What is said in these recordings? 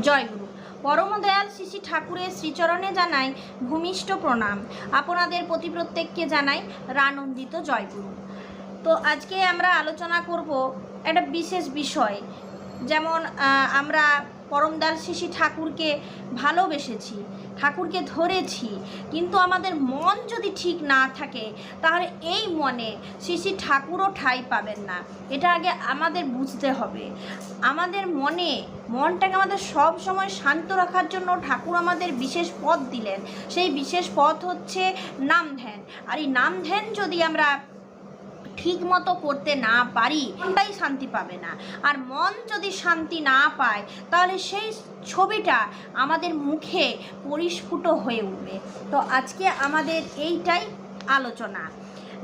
জয়গুরু। পরমদয়াল শ্রী শ্রী ঠাকুরের শ্রীচরণে জানাই ভূমিষ্ঠ প্রণাম। আপনাদের প্রতি প্রত্যেককে জানাই রানন্দিত জয়গুরু। তো আজকে আমরা আলোচনা করব একটা বিশেষ বিষয়। যেমন আমরা পরমদয়াল শ্রী শ্রী ঠাকুরকে ভালোবেসেছি, ঠাকুরকে ধরেছি, কিন্তু আমাদের মন যদি ঠিক না থাকে তাহলে এই মনে শ্রী শ্রী ঠাকুরও ঠাঁই পাবেন না। এটা আগে আমাদের বুঝতে হবে। আমাদের মনটাকে আমাদের সব সময় শান্ত রাখার জন্য ঠাকুর আমাদের বিশেষ পথ দিলেন। সেই বিশেষ পথ হচ্ছে নাম ধ্যান। আর এই নাম ধ্যান যদি আমরা ঠিক মতো করতে না পারি মনটাই শান্তি পাবে না। আর মন যদি শান্তি না পায় তাহলে সেই ছবিটা আমাদের মুখে পরিস্ফুট হয়ে উঠবে। তো আজকে আমাদের এইটাই আলোচনা।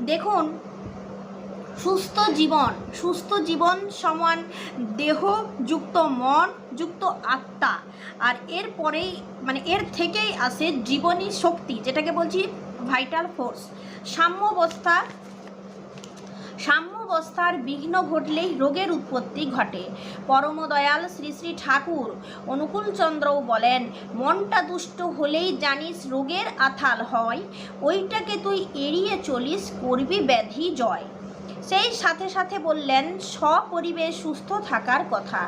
দেখুন, সুস্থ জীবন সমান দেহ যুক্ত মন যুক্ত আত্মা। আর এরপরেই এর থেকেই আসে জীবনী শক্তি, যেটাকে বলছি ভাইটাল ফোর্স। সাম্যাবস্থার বিঘ্ন ঘটলেই রোগের উৎপত্তি ঘটে। পরমদয়াল শ্রী শ্রী ঠাকুর অনুকূলচন্দ্রও বলেন, মনটা দুষ্ট হলেই জানিস রোগের আথাল হয়, ওইটাকে তুই এড়িয়ে চলিস, করবি ব্যাধি জয়। সেই সাথে সাথে বললেন স্বপরিবেশ সুস্থ থাকার কথা।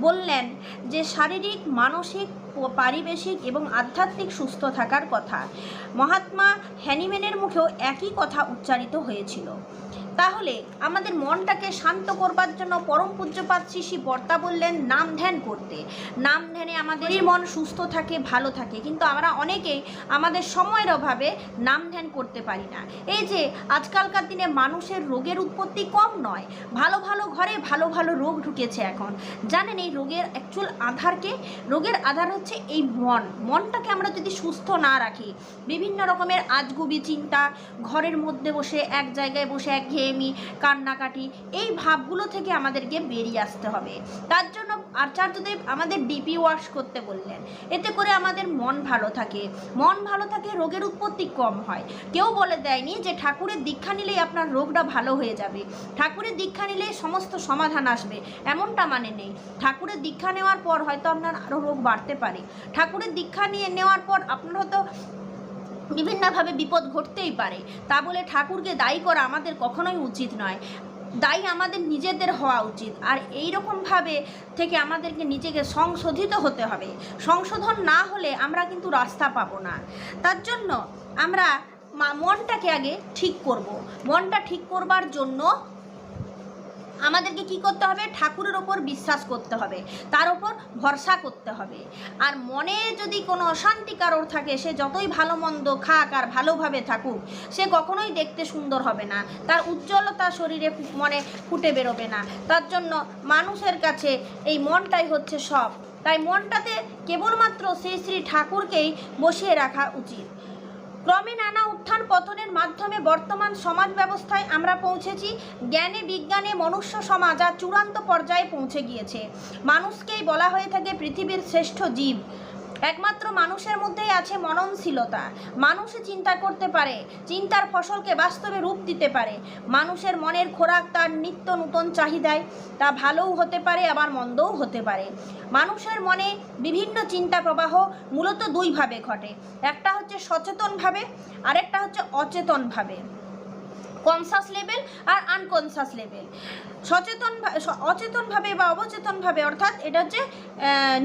বললেন যে শারীরিক, মানসিক, পারিবেশিক এবং আধ্যাত্মিক সুস্থ থাকার কথা। মহাত্মা হ্যানিম্যানের মুখেও একই কথা উচ্চারিত হয়েছিল। তাহলে আমাদের মনটাকে শান্ত করবার জন্য পরম পূজ্যপাদ শ্রী শ্রী বর্তা বললেন নাম ধ্যান করতে। নাম ধ্যানে আমাদের মন সুস্থ থাকে, ভালো থাকে, কিন্তু আমরা অনেকেই আমাদের সময়ের অভাবে নাম ধ্যান করতে পারি না। এই যে আজকালকার দিনে মানুষের রোগের উৎপত্তি কম নয়, ভালো ভালো ঘরে ভালো ভালো রোগ ঢুকেছে এখন। জানেন এই রোগের অ্যাকচুয়াল আধারকে? রোগের আধার হচ্ছে এই মনটাকে আমরা যদি সুস্থ না রাখি, বিভিন্ন রকমের আজগুবি চিন্তা, ঘরের মধ্যে বসে এক জায়গায় বসে একঘেয়েমি, কান্নাকাটি, এই ভাবগুলো থেকে আমাদেরকে বেরিয়ে আসতে হবে। তার জন্য আচার্যদেব আমাদের ডিপি ওয়াশ করতে বললেন। এতে করে আমাদের মন ভালো থাকে। মন ভালো থাকে, রোগের উৎপত্তি কম হয়। কেউ বলে দেয়নি যে ঠাকুরের দীক্ষা নিলেই আপনার রোগটা ভালো হয়ে যাবে, ঠাকুরের দীক্ষা নিলেই সমস্ত সমাধান আসবে, এমনটা মানে নেই। ঠাকুরের দীক্ষা নেওয়ার পর হয়তো আপনার আরও রোগ বাড়তে পারে। ঠাকুরের দীক্ষা নেওয়ার পর আপনার হয়তো বিভিন্নভাবে বিপদ ঘটতেই পারে। তা বলে ঠাকুরকে দায়ী করা আমাদের কখনোই উচিত নয়। দায়ী আমাদের নিজেদের হওয়া উচিত। আর এই রকমভাবে থেকে আমাদেরকে নিজেকে সংশোধিত হতে হবে। সংশোধন না হলে আমরা কিন্তু রাস্তা পাবো না। তার জন্য আমরা মনটাকে আগে ঠিক করব। মনটা ঠিক করবার জন্য আমাদেরকে কি করতে হবে? ঠাকুরের ওপর বিশ্বাস করতে হবে, তার ওপর ভরসা করতে হবে। আর মনে যদি কোনো অশান্তি কারোর থাকে, সে যতই ভালো মন্দ খাক আর ভালোভাবে থাকুক, সে কখনোই দেখতে সুন্দর হবে না, তার উজ্জ্বলতা শরীরে মনে ফুটে বেরোবে না। তার জন্য মানুষের কাছে এই মনটাই হচ্ছে সব। তাই মনটাতে কেবলমাত্র শ্রী শ্রী ঠাকুরকেই বসিয়ে রাখা উচিত। ক্রমে নানা উত্থান পতনের মাধ্যমে বর্তমান সমাজ ব্যবস্থায় আমরা পৌঁছেছি। জ্ঞানে বিজ্ঞানে মনুষ্য সমাজ আর চূড়ান্ত পর্যায়ে পৌঁছে গিয়েছে। মানুষকেই বলা হয়ে থাকে পৃথিবীর শ্রেষ্ঠ জীব। একমাত্র মানুষের মধ্যেই আছে মননশীলতা। মানুষই চিন্তা করতে পারে, চিন্তার ফসলকে বাস্তবে রূপ দিতে পারে। মানুষের মনের খোরাক তার নিত্য নূতন চাহিদায়, তা ভালোও হতে পারে আবার মন্দও হতে পারে। মানুষের মনে বিভিন্ন চিন্তা প্রবাহ মূলত দুইভাবে ঘটে। একটা হচ্ছে সচেতনভাবে, আরেকটা হচ্ছে অচেতনভাবে, কনসাস লেভেল আর আনকনসাস লেভেল। অচেতনভাবে বা অবচেতনভাবে, অর্থাৎ এটা হচ্ছে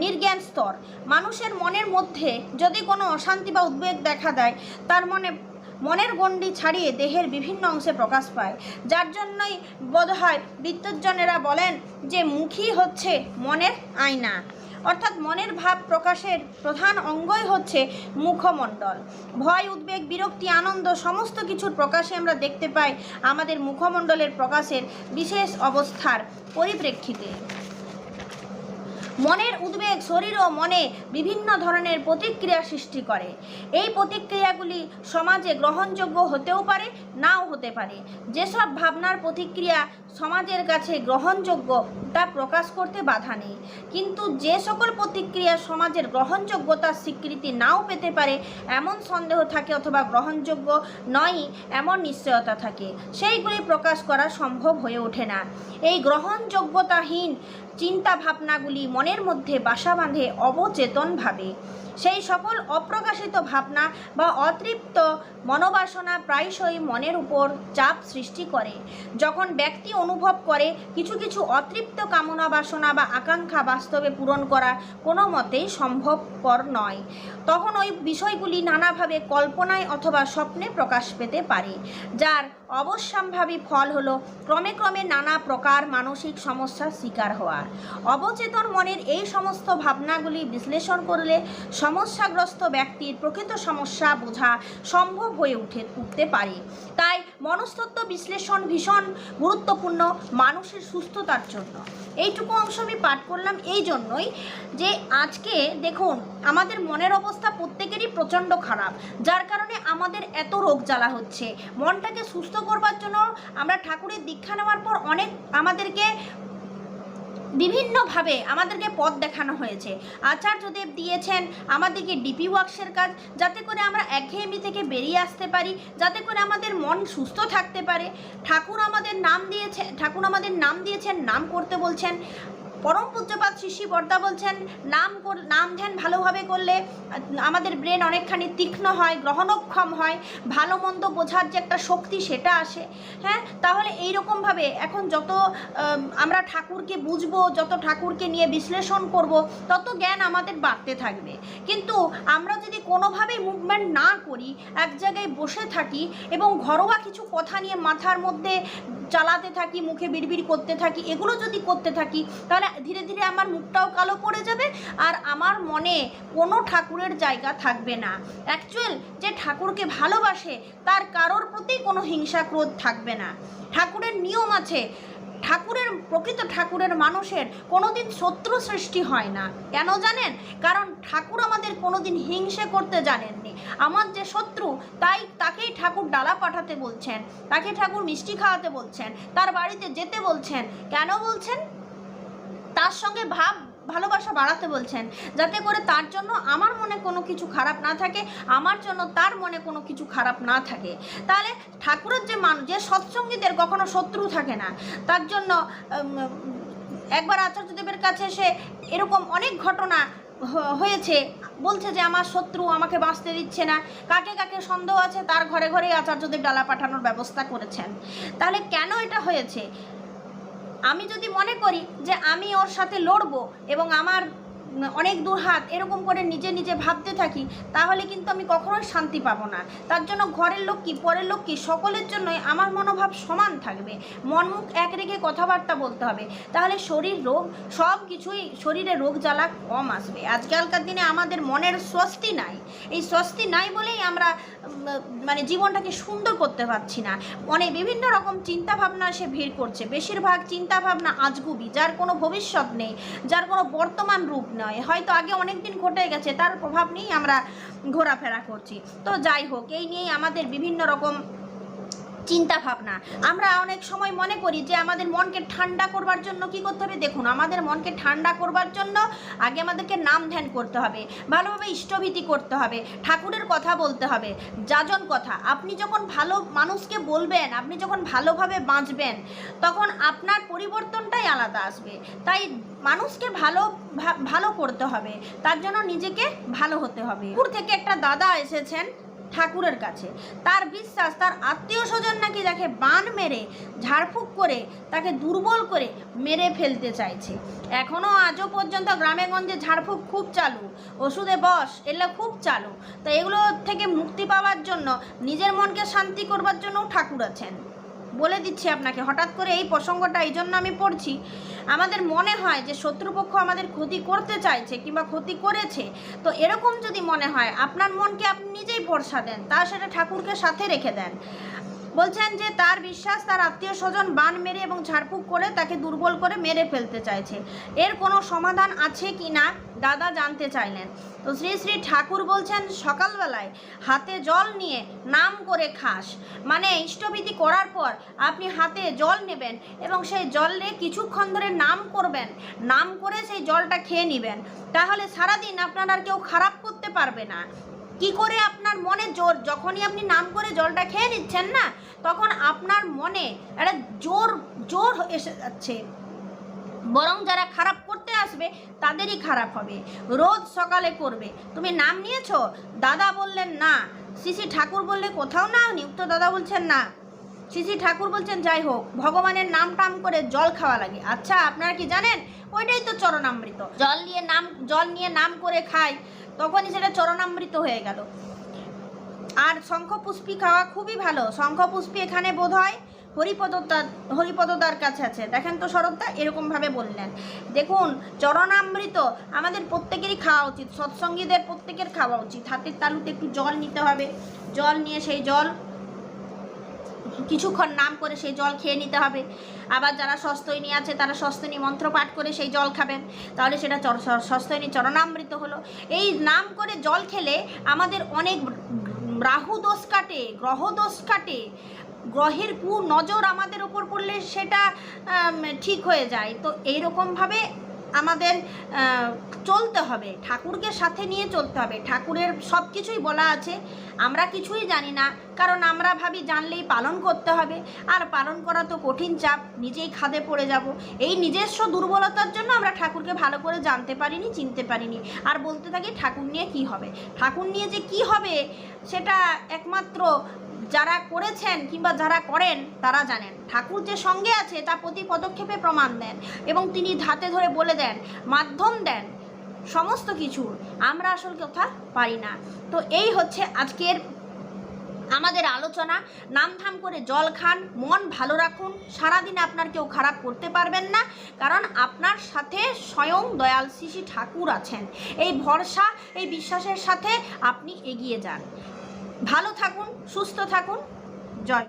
নির্জ্ঞান স্তর। মানুষের মনের মধ্যে যদি কোনো অশান্তি বা উদ্বেগ দেখা দেয়, তার মনের গণ্ডি ছাড়িয়ে দেহের বিভিন্ন অংশে প্রকাশ পায়। যার জন্যই বোধহয় বিদ্বজ্জনেরা বলেন যে মুখই হচ্ছে মনের আয়না, অর্থাৎ মনের ভাব প্রকাশের প্রধান অঙ্গই হচ্ছে মুখমণ্ডল। ভয়, উদ্বেগ, বিরক্তি, আনন্দ সমস্ত কিছুর প্রকাশে আমরা দেখতে পাই আমাদের মুখমণ্ডলের প্রকাশের বিশেষ অবস্থার পরিপ্রেক্ষিতে। মনের উদ্বেগ শরীর ও মনে বিভিন্ন ধরনের প্রতিক্রিয়া সৃষ্টি করে। এই প্রতিক্রিয়াগুলি সমাজে গ্রহণযোগ্য হতেও পারে, নাও হতে পারে। যেসব ভাবনার প্রতিক্রিয়া সমাজের কাছে গ্রহণযোগ্য তা প্রকাশ করতে বাধা নেই, কিন্তু যে সকল প্রতিক্রিয়া সমাজের গ্রহণযোগ্যতার স্বীকৃতি নাও পেতে পারে এমন সন্দেহ থাকে অথবা গ্রহণযোগ্য নয় এমন নিশ্চয়তা থাকে, সেইগুলি প্রকাশ করা সম্ভব হয়ে ওঠে না। এই গ্রহণযোগ্যতাহীন চিন্তা ভাবনাগুলি মনের মধ্যে বাসা বাঁধে অবচেতনভাবে। সেই সকল অপ্রকাশিত ভাবনা বা অতৃপ্ত মনোবাসনা প্রায়শই মনের উপর চাপ সৃষ্টি করে। যখন ব্যক্তি অনুভব করে কিছু কিছু অতৃপ্ত কামনা বাসনা বা আকাঙ্ক্ষা বাস্তবে পূরণ করা কোনো মতেই সম্ভবপর নয়, তখন ওই বিষয়গুলি নানাভাবে কল্পনায় অথবা স্বপ্নে প্রকাশ পেতে পারে, যার অবশ্যম্ভাবী ফল হলো ক্রমে ক্রমে নানা প্রকার মানসিক সমস্যার শিকার হওয়া। অবচেতন মনের এই সমস্ত ভাবনাগুলি বিশ্লেষণ করলে সমস্যাগ্রস্ত ব্যক্তির প্রকৃত সমস্যা বোঝা সম্ভব হয়ে উঠতে পারে। তাই মনস্তত্ত্ব বিশ্লেষণ ভীষণ গুরুত্বপূর্ণ মানুষের সুস্থতার জন্য। এইটুকু অংশ আমি পাঠ করলাম এই জন্যই যে আজকে দেখুন আমাদের মনের অবস্থা প্রত্যেকেরই প্রচণ্ড খারাপ, যার কারণে আমাদের এত রোগ জ্বালা হচ্ছে। মনটাকে সুস্থ করবার জন্য আমরা ঠাকুরের দীক্ষা নেওয়ার পর অনেক আমাদেরকে বিভিন্নভাবে আমাদেরকে পথ দেখানো হয়েছে। আচার্যদেব দিয়েছেন আমাদেরকে ডিপি ওয়ার্কসের কাজ, যাতে করে আমরা একঘেয়েমি থেকে বেরিয়ে আসতে পারি, যাতে করে আমাদের মন সুস্থ থাকতে পারে। ঠাকুর আমাদের নাম দিয়েছেন, নাম করতে বলছেন। পরম পূজ্যপাদ শ্রী বর্দা বলছেন নাম ধ্যান ভালোভাবে করলে আমাদের ব্রেন অনেকখানি তীক্ষ্ণ হয়, গ্রহণক্ষম হয়, ভালো মন্দ বোঝার যে একটা শক্তি সেটা আসে। হ্যাঁ, তাহলে এইরকমভাবে এখন যত আমরা ঠাকুরকে বুঝবো, যত ঠাকুরকে নিয়ে বিশ্লেষণ করব, তত জ্ঞান আমাদের বাড়তে থাকবে। কিন্তু আমরা যদি কোনোভাবেই মুভমেন্ট না করি, এক জায়গায় বসে থাকি এবং ঘরোয়া কিছু কথা নিয়ে মাথার মধ্যে চালাতে থাকি, মুখে বিড়বিড় করতে থাকি, এগুলো যদি করতে থাকি, তাহলে ধীরে ধীরে আমার মুখটাও কালো পড়ে যাবে আর আমার মনে কোনো ঠাকুরের জায়গা থাকবে না। অ্যাকচুয়াল যে ঠাকুরকে ভালোবাসে তার কারোর প্রতি কোনো হিংসা ক্রোধ থাকবে না। ঠাকুরের নিয়ম আছে, প্রকৃত ঠাকুরের মানুষের কোনোদিন শত্রু সৃষ্টি হয় না। কেন জানেন? কারণ ঠাকুর আমাদের কোনোদিন হিংসে করতে জানেননি। আমার যে শত্রু তাকেই ঠাকুর ডালা পাঠাতে বলছেন, তাকে ঠাকুর মিষ্টি খাওয়াতে বলছেন, তার বাড়িতে যেতে বলছেন। কেন বলছেন? তার সঙ্গে ভালোবাসা বাড়াতে বলছেন, যাতে করে তার জন্য আমার মনে কোনো কিছু খারাপ না থাকে, আমার জন্য তার মনে কোনো কিছু খারাপ না থাকে। তাহলে ঠাকুরের যে সৎসঙ্গীদের কখনো শত্রু থাকে না। তার জন্য একবার আচার্যদেবের কাছে এসে এরকম অনেক ঘটনা হয়েছে, বলছে যে আমার শত্রু আমাকে বাঁচতে দিচ্ছে না, কাকে কাকে সন্দেহ আছে তার ঘরে ঘরে আচার্যদেব ডালা পাঠানোর ব্যবস্থা করেছেন। তাহলে কেন এটা হয়েছে? আমি যদি মনে করি যে আমি ওর সাথে লড়বো এবং আমার অনেক দূর হাত এরকম করে নিজে নিজে ভাবতে থাকি, তাহলে কিন্তু আমি কখনোই শান্তি পাবো না। তার জন্য ঘরের লোক কি পরের লোক কি সকলের জন্যই আমার মনোভাব সমান থাকবে, মন মুখ এক রেখে কথাবার্তা বলতে হবে। তাহলে শরীর রোগ সব কিছুই, শরীরে রোগ জ্বালা কম আসবে। আজকালকার দিনে আমাদের মনের স্বস্তি নাই, এই স্বস্তি নাই বলেই আমরা জীবনটাকে সুন্দর করতে পারছি না। বিভিন্ন রকম চিন্তাভাবনা এসে ভিড় করছে। বেশিরভাগ চিন্তাভাবনা আজগুবি, যার কোনো ভবিষ্যৎ নেই, যার কোনো বর্তমান রূপ নয়, হয়তো আগে অনেক দিন ঘটে গেছে, তার প্রভাব নিয়েই আমরা ঘোরাফেরা করছি। তো যাই হোক, এই নিয়েই আমাদের বিভিন্ন রকম চিন্তা ভাবনা। আমরা অনেক সময় মনে করি যে আমাদের মনকে ঠান্ডা করবার জন্য কি করতে হবে। দেখুন, আমাদের মনকে ঠান্ডা করবার জন্য আগে আমাদেরকে নাম ধ্যান করতে হবে, ভালোভাবে ইষ্টভীতি করতে হবে, ঠাকুরের কথা বলতে হবে, যাজন কথা। আপনি যখন ভালো মানুষকে বলবেন, আপনি যখন ভালোভাবে বাঁচবেন, তখন আপনার পরিবর্তনটাই আলাদা আসবে। তাই মানুষকে ভালো করতে হবে, তার জন্য নিজেকে ভালো হতে হবে। দূর থেকে একটা দাদা এসেছেন ঠাকুরের কাছে, তার বিশ্বাস তার আত্মীয় স্বজন নাকি তাকে বান মেরে ঝাড়ফুঁক করে তাকে দুর্বল করে মেরে ফেলতে চাইছে। এখনও আজও পর্যন্ত গ্রামে গঞ্জে ঝাড়ফুঁক খুব চালু, ওষুধে বস এগুলো খুব চালু। তো এগুলো থেকে মুক্তি পাওয়ার জন্য, নিজের মনকে শান্তি করবার জন্যও ঠাকুর আছেন। বলে দিচ্ছি আপনাকে, হঠাৎ করে এই প্রসঙ্গটা এই জন্য আমি পড়ছি। আমাদের মনে হয় যে শত্রুপক্ষ আমাদের ক্ষতি করতে চাইছে কিংবা ক্ষতি করেছে, তো এরকম যদি মনে হয়, আপনার মনকে আপনি নিজেই ভরসা দেন, তার সাথে ঠাকুরকে সাথে রেখে দেন। বলছেন যে তার বিশ্বাস তার আত্মীয় স্বজন বান মেরে এবং ঝাড়ফুঁক করে তাকে দুর্বল করে মেরে ফেলতে চাইছে। এর কোনো সমাধান আছে কি না দাদা জানতে চাইলেন। তো শ্রী শ্রী ঠাকুর বলছেন, সকালবেলায় হাতে জল নিয়ে নাম করে খাস, মানে ইষ্টবিধি করার পর আপনি হাতে জল নেবেন এবং সেই জলে কিছুক্ষণ ধরে নাম করবেন, নাম করে সেই জলটা খেয়ে নেবেন। তাহলে সারাদিন আপনার আর কেউ খারাপ করতে পারবে না। কি করে? আপনার মনে জোর, যখনই আপনি নাম করে জলটা খেয়ে নিচ্ছেন না, তখন আপনার মনে একটা জোর এসে যাচ্ছে, বরং যারা খারাপ করতে আসবে তাদেরই খারাপ হবে। রোজ সকালে করবে। তুমি নাম নিয়েছো? দাদা বললেন না। শ্রী ঠাকুর বললে কোথাও না নিউক্ত দাদা বলছেন না। শ্রী ঠাকুর বলছেন যাই হোক, ভগবানের নাম টাম করে জল খাওয়া লাগে। আচ্ছা, আপনারা কি জানেন? ওইটাই তো চরণামৃত। জল নিয়ে নাম করে খায়, তখনই সেটা চরণামৃত হয়ে গেল। আর শঙ্খপুষ্পী খাওয়া খুবই ভালো। শঙ্খপুষ্পী এখানে বোধ হয় হরিপদদার কাছে আছে। দেখেন তো শরৎদা এরকমভাবে বললেন। দেখুন, চরণামৃত আমাদের প্রত্যেকেরই খাওয়া উচিত, সৎসঙ্গীদের প্রত্যেকের খাওয়া উচিত। হাতের তালুতে একটু জল নিতে হবে, জল নিয়ে সেই জল কিছুক্ষণ নাম করে সেই জল খেয়ে নিতে হবে। আবার যারা স্বস্তিনী আছে তারা স্বস্তিনী মন্ত্র পাঠ করে সেই জল খাবেন, তাহলে সেটা স্বস্তিনী চরণামৃত হলো। এই নাম করে জল খেলে আমাদের অনেক রাহু দোষ কাটে, গ্রহ দোষ কাটে, গ্রহের নজর আমাদের উপর পড়লে সেটা ঠিক হয়ে যায়। তো এইরকমভাবে আমাদের চলতে হবে, ঠাকুরকে সাথে নিয়ে চলতে হবে। ঠাকুরের সব কিছুই বলা আছে, আমরা কিছুই জানি না, কারণ আমরা ভাবি জানলেই পালন করতে হবে, আর পালন করা তো কঠিন চাপ, নিজেই খাদে পড়ে যাব। এই নিজস্ব দুর্বলতার জন্য আমরা ঠাকুরকে ভালো করে জানতে পারিনি, চিনতে পারিনি, আর বলতে থাকি ঠাকুর নিয়ে কি হবে। ঠাকুর নিয়ে যে কি হবে সেটা একমাত্র যারা করেছেন কিংবা যারা করেন তারা জানেন। ঠাকুর যে সঙ্গে আছে তা প্রতি পদক্ষেপে প্রমাণ দেন এবং তিনি ধাতে ধরে বলে দেন, মাধ্যম দেন সমস্ত কিছুর। আমরা আসল কথা পারি না। তো এই হচ্ছে আজকের আমাদের আলোচনা। নামধাম করে জল খান, মন ভালো রাখুন, সারাদিন আপনার কেউ খারাপ করতে পারবেন না, কারণ আপনার সাথে স্বয়ং দয়াল শ্রী ঠাকুর আছেন। এই ভরসা, এই বিশ্বাসের সাথে আপনি এগিয়ে যান। ভালো থাকুন, সুস্থ থাকুন। জয়।